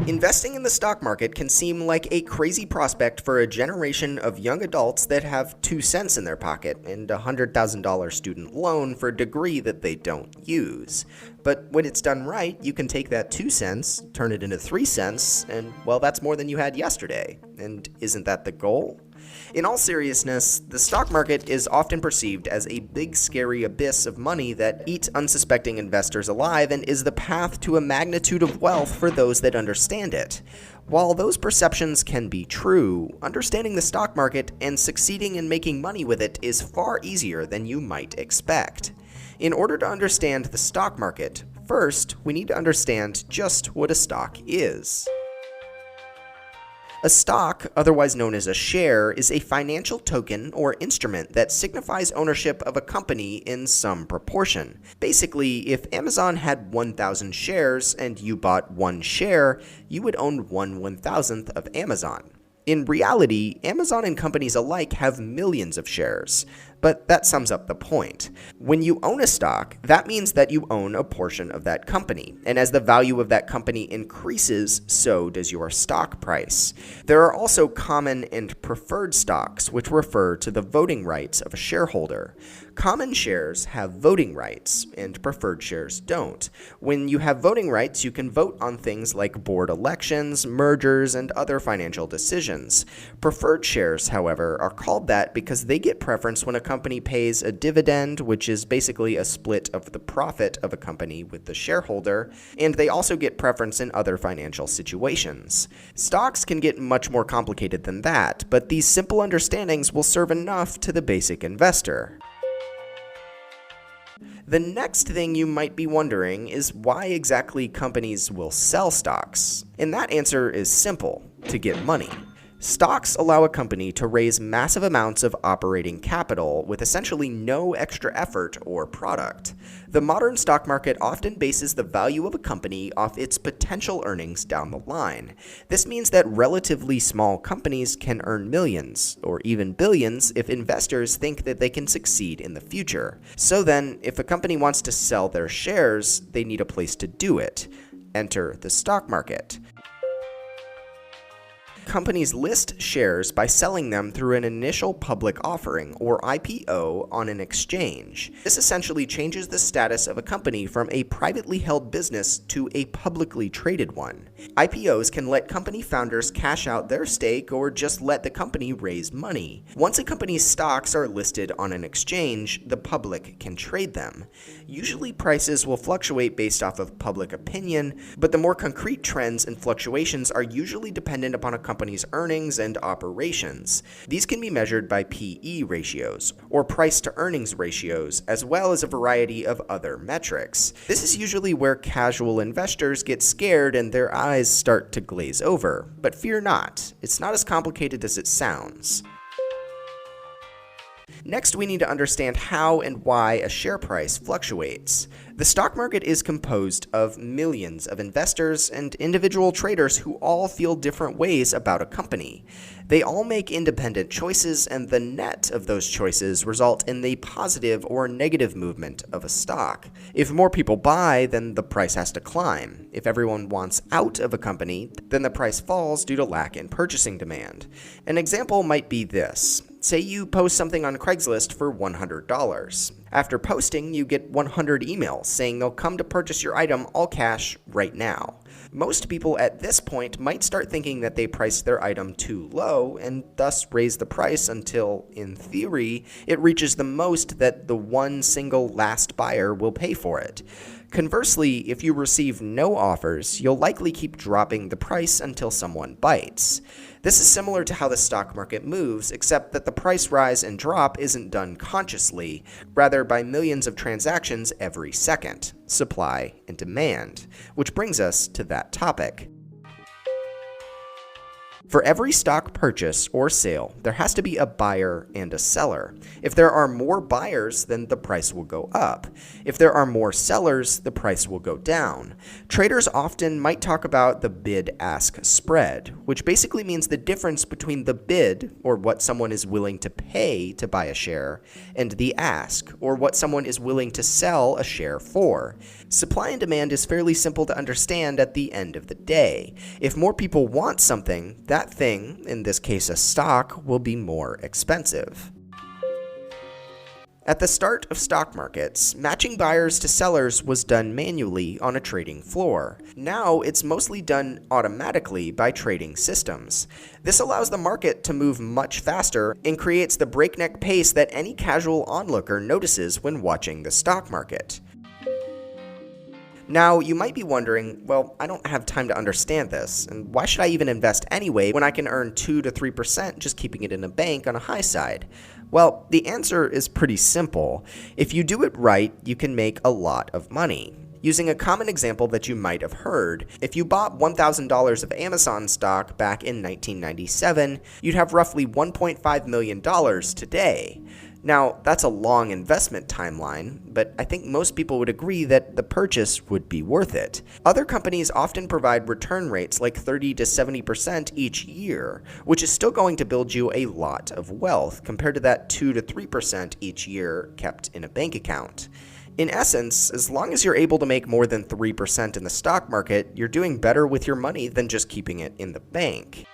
Investing in the stock market can seem like a crazy prospect for a generation of young adults that have 2 cents in their pocket and a $100,000 student loan for a degree that they don't use. But when it's done right, you can take that 2 cents, turn it into 3 cents, and well, that's more than you had yesterday. And isn't that the goal? In all seriousness, the stock market is often perceived as a big scary abyss of money that eats unsuspecting investors alive and is the path to a magnitude of wealth for those that understand it. While those perceptions can be true, understanding the stock market and succeeding in making money with it is far easier than you might expect. In order to understand the stock market, first, we need to understand just what a stock is. A stock, otherwise known as a share, is a financial token or instrument that signifies ownership of a company in some proportion. Basically, if Amazon had 1,000 shares and you bought 1 share, you would own 1/1000th of Amazon. In reality, Amazon and companies alike have millions of shares, but that sums up the point. When you own a stock, that means that you own a portion of that company, and as the value of that company increases, so does your stock price. There are also common and preferred stocks, which refer to the voting rights of a shareholder. Common shares have voting rights, and preferred shares don't. When you have voting rights, you can vote on things like board elections, mergers, and other financial decisions. Preferred shares, however, are called that because they get preference when a company pays a dividend, which is basically a split of the profit of a company with the shareholder, and they also get preference in other financial situations. Stocks can get much more complicated than that, but these simple understandings will serve enough to the basic investor. The next thing you might be wondering is why exactly companies will sell stocks. And that answer is simple: to get money. Stocks allow a company to raise massive amounts of operating capital with essentially no extra effort or product. The modern stock market often bases the value of a company off its potential earnings down the line. This means that relatively small companies can earn millions, or even billions, if investors think that they can succeed in the future. So then, if a company wants to sell their shares, they need a place to do it. Enter the stock market. Companies list shares by selling them through an initial public offering, or IPO, on an exchange. This essentially changes the status of a company from a privately held business to a publicly traded one. IPOs can let company founders cash out their stake or just let the company raise money. Once a company's stocks are listed on an exchange, the public can trade them. Usually prices will fluctuate based off of public opinion, but the more concrete trends and fluctuations are usually dependent upon a company's earnings and operations. These can be measured by PE ratios, or price to earnings ratios, as well as a variety of other metrics. This is usually where casual investors get scared and their eyes start to glaze over. But fear not, it's not as complicated as it sounds. Next, we need to understand how and why a share price fluctuates. The stock market is composed of millions of investors and individual traders who all feel different ways about a company. They all make independent choices, and the net of those choices result in the positive or negative movement of a stock. If more people buy, then the price has to climb. If everyone wants out of a company, then the price falls due to lack in purchasing demand. An example might be this. Say you post something on Craigslist for $100. After posting, you get 100 emails saying they'll come to purchase your item all cash right now. Most people at this point might start thinking that they priced their item too low and thus raise the price until, in theory, it reaches the most that the one single last buyer will pay for it. Conversely, if you receive no offers, you'll likely keep dropping the price until someone bites. This is similar to how the stock market moves, except that the price rise and drop isn't done consciously, rather by millions of transactions every second, supply and demand. Which brings us to that topic. For every stock purchase or sale, there has to be a buyer and a seller. If there are more buyers, then the price will go up. If there are more sellers, the price will go down. Traders often might talk about the bid-ask spread, which basically means the difference between the bid, or what someone is willing to pay to buy a share, and the ask, or what someone is willing to sell a share for. Supply and demand is fairly simple to understand at the end of the day. If more people want something, that thing, in this case a stock, will be more expensive. At the start of stock markets, matching buyers to sellers was done manually on a trading floor. Now it's mostly done automatically by trading systems. This allows the market to move much faster and creates the breakneck pace that any casual onlooker notices when watching the stock market. Now, you might be wondering, well, I don't have time to understand this, and why should I even invest anyway when I can earn 2 to 3% just keeping it in a bank on a high side? Well, the answer is pretty simple. If you do it right, you can make a lot of money. Using a common example that you might have heard, if you bought $1,000 of Amazon stock back in 1997, you'd have roughly $1.5 million today. Now, that's a long investment timeline, but I think most people would agree that the purchase would be worth it. Other companies often provide return rates like 30 to 70% each year, which is still going to build you a lot of wealth compared to that 2 to 3% each year kept in a bank account. In essence, as long as you're able to make more than 3% in the stock market, you're doing better with your money than just keeping it in the bank.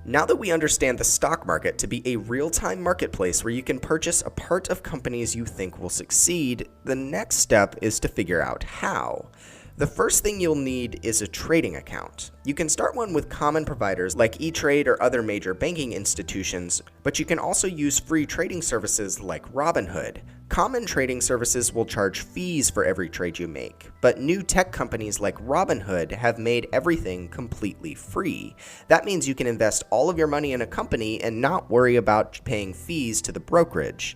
Now that we understand the stock market to be a real-time marketplace where you can purchase a part of companies you think will succeed, the next step is to figure out how. The first thing you'll need is a trading account. You can start one with common providers like E-Trade or other major banking institutions, but you can also use free trading services like Robinhood. Common trading services will charge fees for every trade you make, but new tech companies like Robinhood have made everything completely free. That means you can invest all of your money in a company and not worry about paying fees to the brokerage.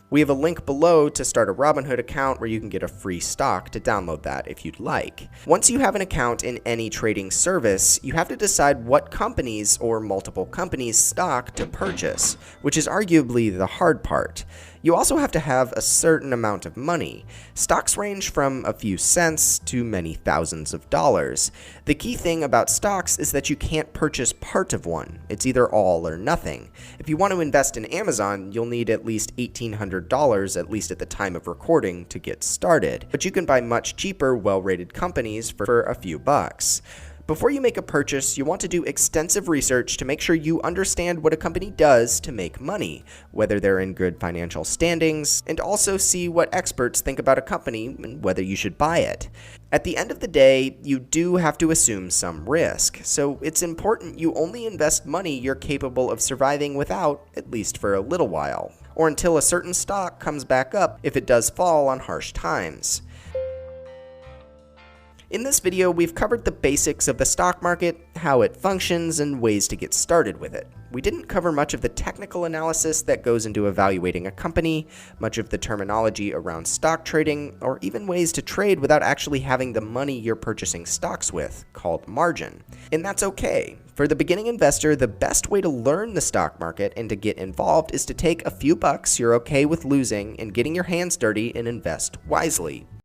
We have a link below to start a Robinhood account where you can get a free stock to download that if you'd like. Once you have an account in any trading service, you have to decide what companies or multiple companies' stock to purchase, which is arguably the hard part. You also have to have a certain amount of money. Stocks range from a few cents to many thousands of dollars. The key thing about stocks is that you can't purchase part of one. It's either all or nothing. If you want to invest in Amazon, you'll need at least $1,800, at least at the time of recording, to get started. But you can buy much cheaper, well-rated companies for a few bucks. Before you make a purchase, you want to do extensive research to make sure you understand what a company does to make money, whether they're in good financial standings, and also see what experts think about a company and whether you should buy it. At the end of the day, you do have to assume some risk, so it's important you only invest money you're capable of surviving without, at least for a little while, or until a certain stock comes back up if it does fall on harsh times. In this video, we've covered the basics of the stock market, how it functions, and ways to get started with it. We didn't cover much of the technical analysis that goes into evaluating a company, much of the terminology around stock trading, or even ways to trade without actually having the money you're purchasing stocks with, called margin. And that's okay. For the beginning investor, the best way to learn the stock market and to get involved is to take a few bucks you're okay with losing and getting your hands dirty and invest wisely.